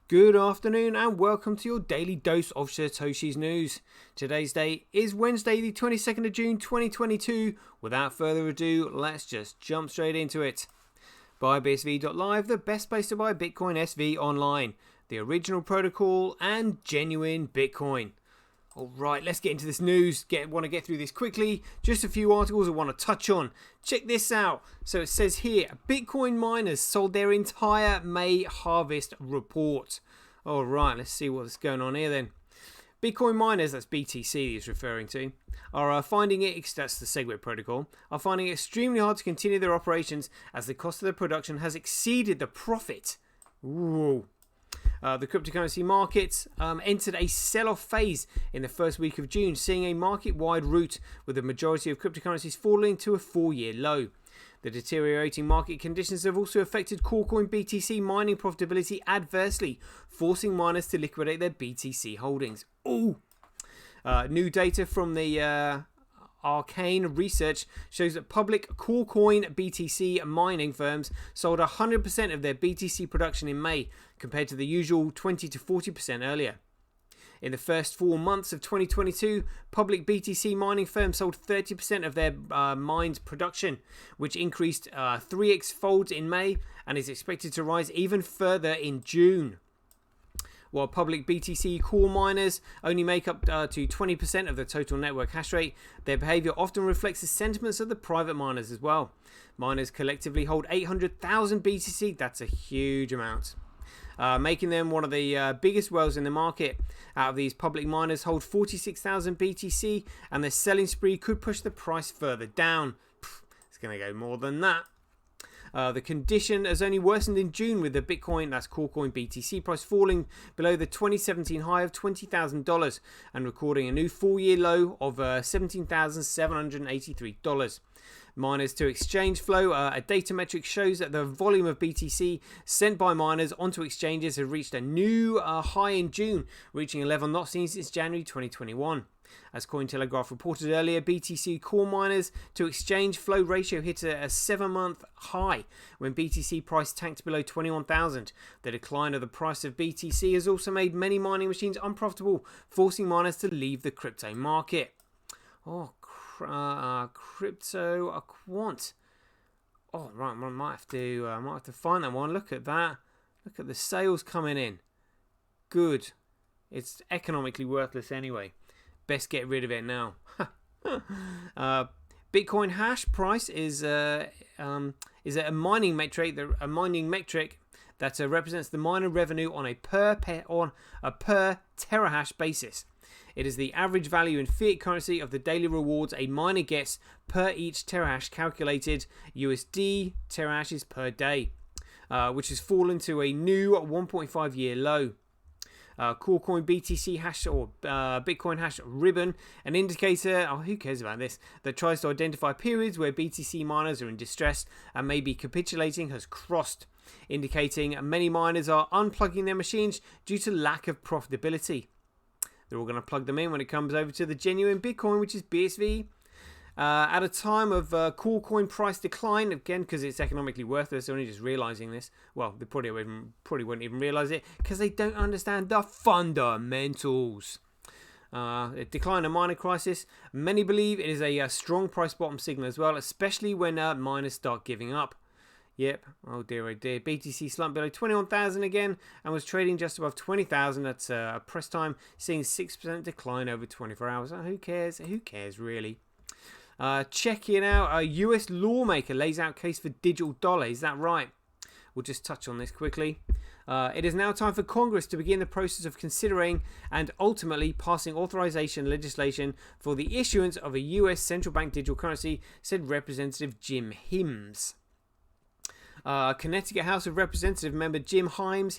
Good afternoon and welcome to your daily dose of SirToshi's news. Today's date is Wednesday the 22nd of June 2022. Without further ado, let's just jump straight into it. BuyBSV.live, the best place to buy Bitcoin SV online. The original protocol and genuine Bitcoin. Alright, let's get into this news. Want to get through this quickly. Just a few articles I want to touch on. Check this out. So it says here, Bitcoin miners sold their entire May harvest report. Alright, let's see what's going on here then. Bitcoin miners, that's BTC he's referring to, are finding it, that's the SegWit protocol, are finding it extremely hard to continue their operations as the cost of their production has exceeded the profit. Ooh. The cryptocurrency markets entered a sell-off phase in the first week of June, seeing a market-wide rout with the majority of cryptocurrencies falling to a 4-year low. The deteriorating market conditions have also affected Corecoin BTC mining profitability adversely, forcing miners to liquidate their BTC holdings. Ooh! New data from the Arcane Research shows that public Corecoin BTC mining firms sold 100% of their BTC production in May, compared to the usual 20 to 40% earlier. In the first 4 months of 2022, public BTC mining firms sold 30% of their mined production, which increased 3x fold in May and is expected to rise even further in June. While public BTC core miners only make up to 20% of the total network hash rate, their behavior often reflects the sentiments of the private miners as well. Miners collectively hold 800,000 BTC, that's a huge amount, making them one of the biggest whales in the market. Out of these, public miners hold 46,000 BTC, and their selling spree could push the price further down. It's going to go more than that. The condition has only worsened in June, with the Bitcoin, that's Corecoin BTC price, falling below the 2017 high of $20,000 and recording a new 4-year low of $17,783. Miners to exchange flow, a data metric shows that the volume of BTC sent by miners onto exchanges has reached a new high in June, reaching a level not seen since January 2021. As Cointelegraph reported earlier, BTC core miners to exchange flow ratio hit a 7-month high when BTC price tanked below 21,000. The decline of the price of BTC has also made many mining machines unprofitable, forcing miners to leave the crypto market. Crypto quant. Oh, right, I might have to find that one. Look at that. Look at the sales coming in. Good. It's economically worthless anyway. Best get rid of it now. Bitcoin hash price is a mining metric that represents the miner revenue on a per terahash basis. It is the average value in fiat currency of the daily rewards a miner gets per each terahash, calculated USD terahashes per day, which has fallen to a new 1.5-year low. Corecoin BTC hash or Bitcoin hash ribbon, an indicator, who cares about this, that tries to identify periods where BTC miners are in distress and may be capitulating, has crossed, indicating many miners are unplugging their machines due to lack of profitability. They're all going to plug them in when it comes over to the genuine Bitcoin, which is BSV. At a time of Corecoin price decline, again because it's economically worthless, they're only just realizing this. Well, they probably wouldn't even realize it because they don't understand the fundamentals. A decline in mining crisis. Many believe it is a strong price bottom signal as well, especially when miners start giving up. Yep, oh dear, BTC slumped below 21,000 again and was trading just above 20,000 at press time, seeing 6% decline over 24 hours. Who cares? Who cares, really? Checking out, a US lawmaker lays out case for digital dollar. Is that right? We'll just touch on this quickly. It is now time for Congress to begin the process of considering and ultimately passing authorization legislation for the issuance of a US central bank digital currency, said Representative Jim Hims. Connecticut House of Representative member Jim Himes,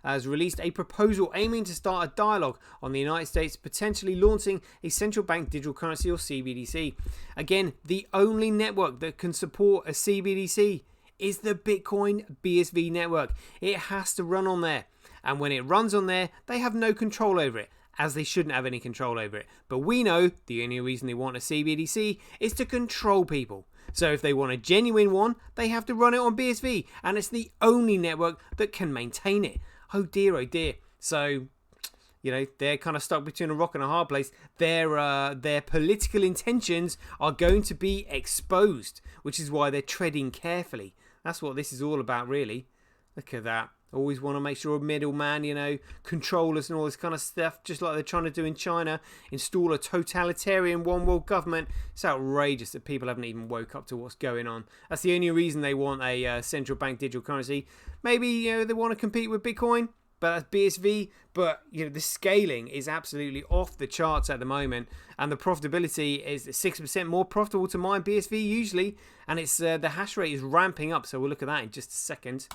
has released a proposal aiming to start a dialogue on the United States potentially launching a central bank digital currency or CBDC. Again, the only network that can support a CBDC is the Bitcoin BSV network. It has to run on there. And when it runs on there, they have no control over it, as they shouldn't have any control over it. But we know the only reason they want a CBDC is to control people. So if they want a genuine one, they have to run it on BSV, and it's the only network that can maintain it. Oh dear. So, they're kind of stuck between a rock and a hard place. Their political intentions are going to be exposed, which is why they're treading carefully. That's what this is all about, really. Look at that. Always want to make sure a middleman, control us and all this kind of stuff, just like they're trying to do in China, install a totalitarian one world government. It's outrageous that people haven't even woke up to what's going on. That's the only reason they want a central bank digital currency. Maybe, they want to compete with Bitcoin, but that's BSV. But, the scaling is absolutely off the charts at the moment. And the profitability is 6% more profitable to mine BSV usually. And it's the hash rate is ramping up. So we'll look at that in just a second.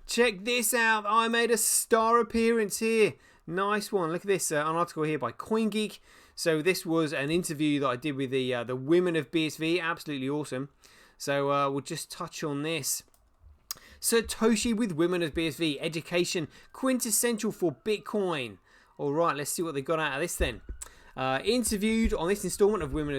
Check this out. I made a star appearance here. Nice one. Look at this, an article here by CoinGeek. So this was an interview that I did with the women of BSV. Absolutely awesome. So we'll just touch on this. SirToshi with women of BSV. Education quintessential for Bitcoin. All right, let's see what they got out of this then. Interviewed on this installment of Women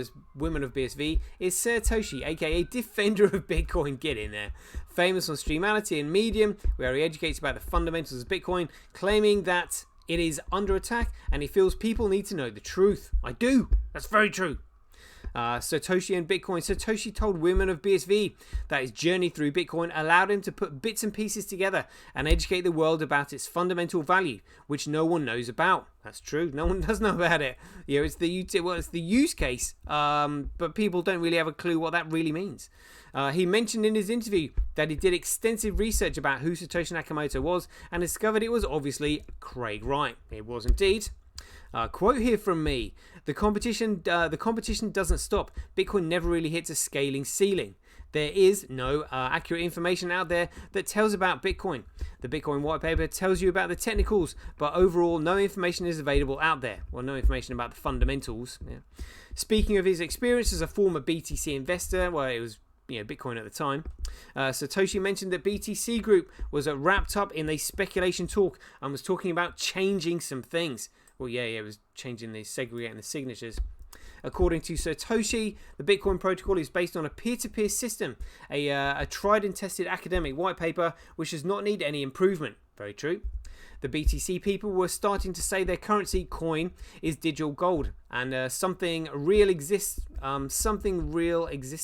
of BSV is SirToshi, aka Defender of Bitcoin. Get in there. Famous on Streamality and Medium, where he educates about the fundamentals of Bitcoin, claiming that it is under attack and he feels people need to know the truth. I do. That's very true. SirToshi and Bitcoin. SirToshi told Women of BSV that his journey through Bitcoin allowed him to put bits and pieces together and educate the world about its fundamental value, which no one knows about. That's true. No one does know about it. It's the use case, but people don't really have a clue what that really means. He mentioned in his interview that he did extensive research about who Satoshi Nakamoto was and discovered it was obviously Craig Wright. It was indeed. Quote here from me: the competition doesn't stop. Bitcoin never really hits a scaling ceiling. There is no accurate information out there that tells about Bitcoin. The Bitcoin white paper tells you about the technicals, but overall no information is available out there. Well, no information about the fundamentals. Yeah. Speaking of his experience as a former BTC investor, well, it was Bitcoin at the time, Satoshi mentioned that BTC Group was wrapped up in a speculation talk and was talking about changing some things. Well, it was changing segregating the signatures. According to SirToshi, the Bitcoin protocol is based on a peer-to-peer system, a tried and tested academic white paper which does not need any improvement. Very true. The BTC people were starting to say their currency coin is digital gold, and something real exists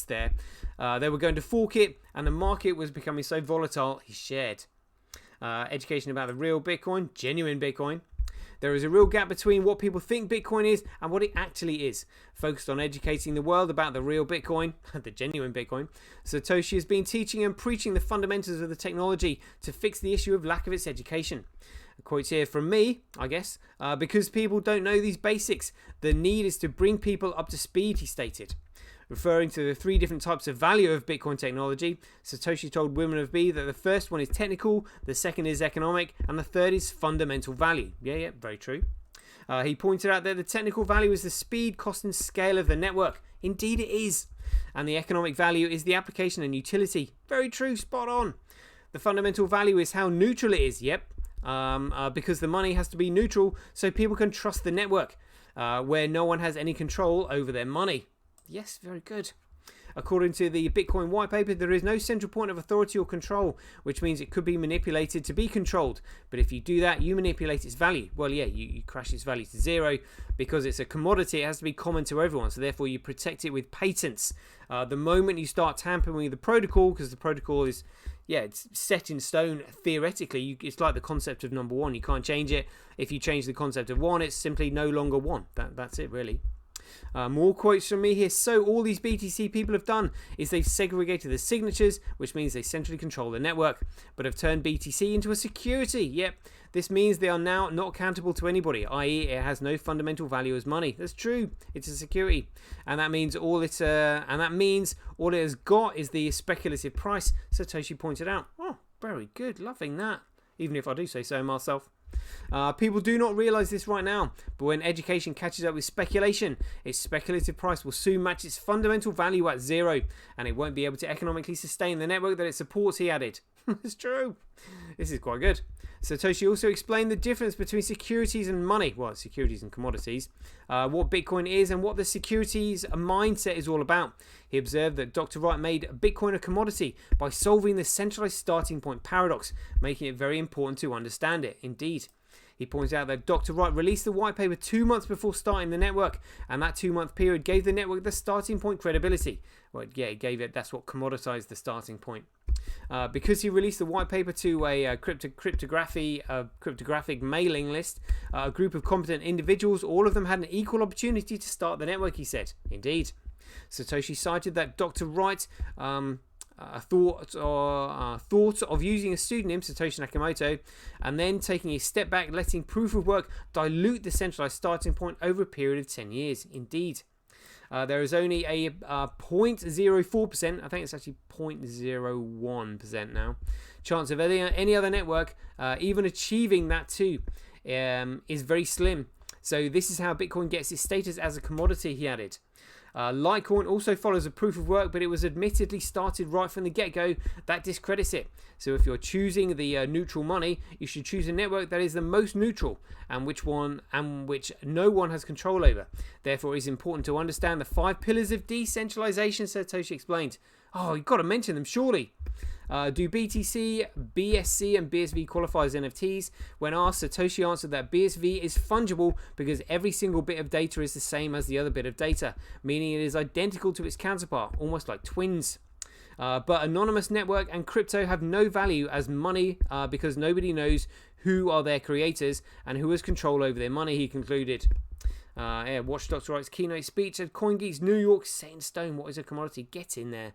there. They were going to fork it, and the market was becoming so volatile, he shared. Education about the real Bitcoin, genuine Bitcoin. There is a real gap between what people think Bitcoin is and what it actually is. Focused on educating the world about the real Bitcoin, the genuine Bitcoin, Satoshi has been teaching and preaching the fundamentals of the technology to fix the issue of lack of its education. A quote here from me, I guess, because people don't know these basics, the need is to bring people up to speed, he stated. Referring to the 3 different types of value of Bitcoin technology, Satoshi told Women of B that the first one is technical, the second is economic, and the third is fundamental value. Yeah, very true. He pointed out that the technical value is the speed, cost, and scale of the network. Indeed it is. And the economic value is the application and utility. Very true, spot on. The fundamental value is how neutral it is. Yep. Because the money has to be neutral so people can trust the network, where no one has any control over their money. Yes, very good. According to the Bitcoin white paper, there is no central point of authority or control, which means it could be manipulated to be controlled. But if you do that, you manipulate its value. Well, you crash its value to zero because it's a commodity. It has to be common to everyone. So therefore, you protect it with patents. The moment you start tampering with the protocol, because the protocol is, it's set in stone theoretically. It's like the concept of number 1. You can't change it. If you change the concept of 1, it's simply no longer 1. That's it, really. More quotes from me here. So all these BTC people have done is they've segregated the signatures, which means they centrally control the network, but have turned BTC into a security. Yep, this means they are now not accountable to anybody, i.e. it has no fundamental value as money. That's true. It's a security, and that means all it has got is the speculative price. Satoshi pointed out. Oh, very good. Loving that. Even if I do say so myself. People do not realise this right now, but when education catches up with speculation, its speculative price will soon match its fundamental value at zero, and it won't be able to economically sustain the network that it supports, he added. It's true. This is quite good. Satoshi also explained the difference between securities and money, well, securities and commodities, what Bitcoin is and what the securities mindset is all about. He observed that Dr. Wright made Bitcoin a commodity by solving the centralized starting point paradox, making it very important to understand it. Indeed. He points out that Dr. Wright released the white paper 2 months before starting the network, and that 2-month period gave the network the starting point credibility. Well, yeah, it gave it, that's what commoditized the starting point. Because he released the white paper to a cryptographic mailing list, a group of competent individuals, all of them had an equal opportunity to start the network, he said. Indeed. Satoshi cited that Dr. Wright thought of using a pseudonym, Satoshi Nakamoto, and then taking a step back, letting proof of work dilute the centralized starting point over a period of 10 years. Indeed. There is only a 0.04%, I think it's actually 0.01% now, chance of any other network even achieving that too is very slim. So this is how Bitcoin gets its status as a commodity, he added. Litecoin also follows a proof of work, but it was admittedly started right from the get-go. That discredits it. So if you're choosing the neutral money, you should choose a network that is the most neutral and which no one has control over. Therefore, it is important to understand the 5 pillars of decentralization, Satoshi explained. Oh, you've got to mention them, surely. Do BTC, BSC, and BSV qualify as NFTs? When asked, Satoshi answered that BSV is fungible because every single bit of data is the same as the other bit of data, meaning it is identical to its counterpart, almost like twins. But anonymous network and crypto have no value as money because nobody knows who are their creators and who has control over their money, he concluded. Watch Dr. Wright's keynote speech at CoinGeek's New York set in stone. What is a commodity? Get in there.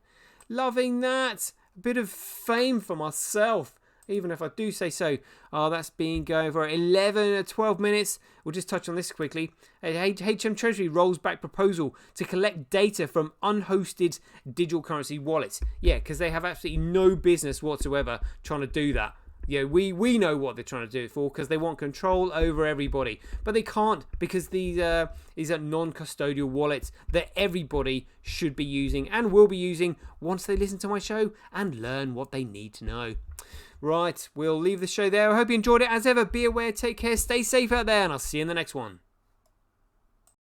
Loving that. A bit of fame for myself, even if I do say so. That's been going for 11 or 12 minutes. We'll just touch on this quickly. HM Treasury rolls back proposal to collect data from unhosted digital currency wallets. Yeah, because they have absolutely no business whatsoever trying to do that. Yeah, we know what they're trying to do it for because they want control over everybody. But they can't because these are non-custodial wallets that everybody should be using and will be using once they listen to my show and learn what they need to know. Right, we'll leave the show there. I hope you enjoyed it. As ever, be aware, take care, stay safe out there, and I'll see you in the next one.